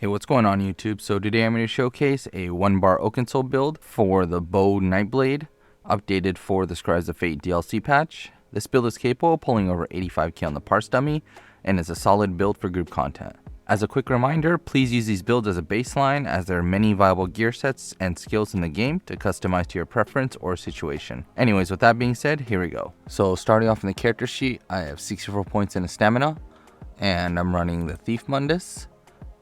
What's going on YouTube? So today I'm going to showcase a 1-bar Oakensoul build for the Bow Nightblade, updated for the Scribes of Fate DLC patch. This build is capable of pulling over 85k on the parse dummy, and is a solid build for group content. As a quick reminder, please use these builds as a baseline, as there are many viable gear sets and skills in the game to customize to your preference or situation. Anyways, with that being said, here we go. So starting off in the character sheet, I have 64 points in a stamina, and I'm running the Thief Mundus.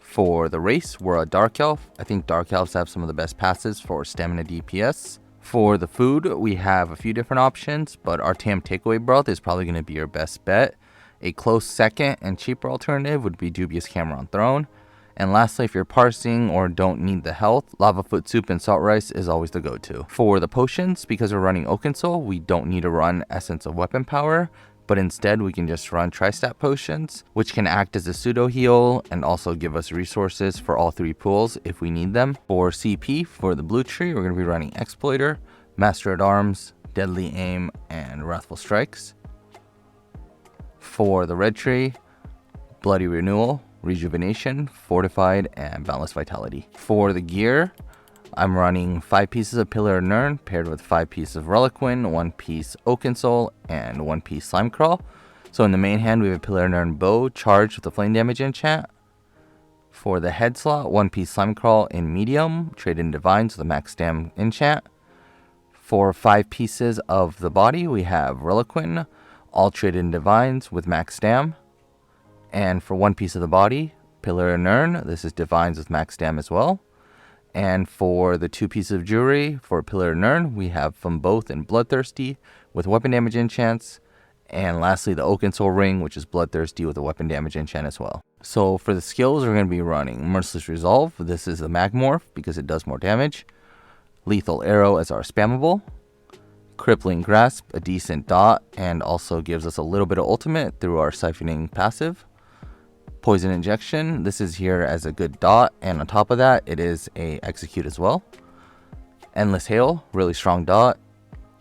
For the race, we're a Dark Elf. I think Dark Elves have some of the best passes for stamina DPS. For the food, we have a few different options, but our TM Takeaway Broth is probably going to be your best bet. A close second and cheaper alternative would be Dubious Cameron Throne. And lastly, if you're parsing or don't need the health, Lava Foot Soup and Salt Rice is always the go-to. For the potions, because we're running Oakensoul, we don't need to run Essence of Weapon Power, but instead we can just run Tri-Stat Potions, which can act as a pseudo heal and also give us resources for all three pools if we need them. For CP, for the blue tree, we're going to be running Exploiter, Master at Arms, Deadly Aim, and Wrathful Strikes. For the red tree, Bloody Renewal, Rejuvenation, Fortified, and Boundless Vitality. For the gear, I'm running 5 pieces of Pillar of Nirn paired with 5 pieces of Reliquin, 1 piece Oakensoul, and 1 piece Slime Crawl. So in the main hand, we have a Pillar of Nirn bow charged with a flame damage enchant. For the head slot, 1 piece Slime Crawl in medium, trade in Divines with a max stam enchant. For 5 pieces of the body, we have Reliquin, all traded in Divines with max stam. And for 1 piece of the body, Pillar of Nirn, this is Divines with max stam as well. And for the 2 pieces of jewelry, for Pillar of Nirn, we have from both in Bloodthirsty with weapon damage enchants. And lastly, the Oakensoul Ring, which is Bloodthirsty with a weapon damage enchant as well. So for the skills, we're going to be running Merciless Resolve. This is the Magmorph because it does more damage. Lethal Arrow as our spammable. Crippling Grasp, a decent dot, and also gives us a little bit of ultimate through our siphoning passive. Poison Injection, this is here as a good dot, and on top of that, it is a execute as well. Endless Hail, really strong dot.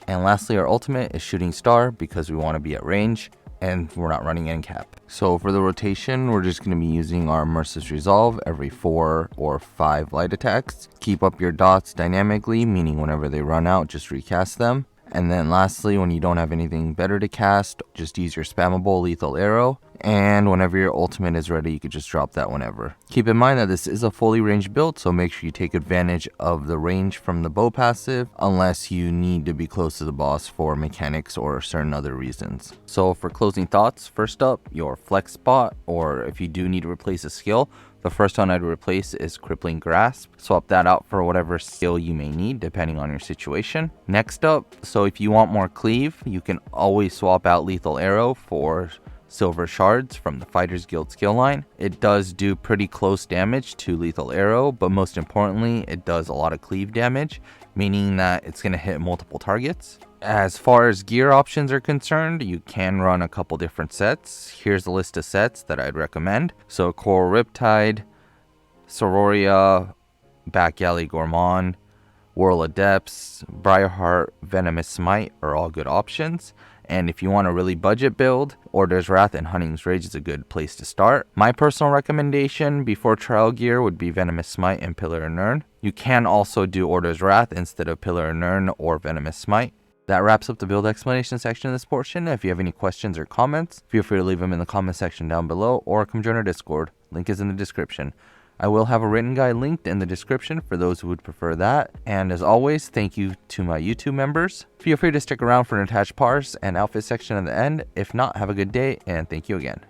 And lastly, our ultimate is Shooting Star because we want to be at range and we're not running end cap. So for the rotation, we're just going to be using our Merciless Resolve every 4 or 5 light attacks. Keep up your dots dynamically, meaning whenever they run out, just recast them. And then lastly, when you don't have anything better to cast, just use your spammable Lethal Arrow. And whenever your ultimate is ready, you could just drop that whenever. Keep in mind that this is a fully ranged build, so make sure you take advantage of the range from the bow passive, unless you need to be close to the boss for mechanics or certain other reasons. So for closing thoughts, first up, your flex spot, or if you do need to replace a skill, the first one I'd replace is Crippling Grasp. Swap that out for whatever skill you may need depending on your situation. Next up, so if you want more cleave, you can always swap out Lethal Arrow for Silver Shards from the Fighters Guild skill line. It does do pretty close damage to Lethal Arrow, but most importantly, it does a lot of cleave damage, meaning that it's going to hit multiple targets. As far as gear options are concerned, you can run a couple different sets. Here's a list of sets that I'd recommend. So Coral Riptide, Sororia, Back Alley Gourmand, Whirl of Depths, Briarheart, Venomous Smite are all good options. And if you want a really budget build, Order's Wrath and Hunting's Rage is a good place to start. My personal recommendation before trial gear would be Venomous Smite and Pillar of Nirn. You can also do Order's Wrath instead of Pillar of Nirn or Venomous Smite. That wraps up the build explanation section of this portion. If you have any questions or comments, feel free to leave them in the comment section down below or come join our Discord. Link is in the description. I will have a written guide linked in the description for those who would prefer that. And as always, thank you to my YouTube members. Feel free to stick around for an attached parse and outfit section at the end. If not, have a good day and thank you again.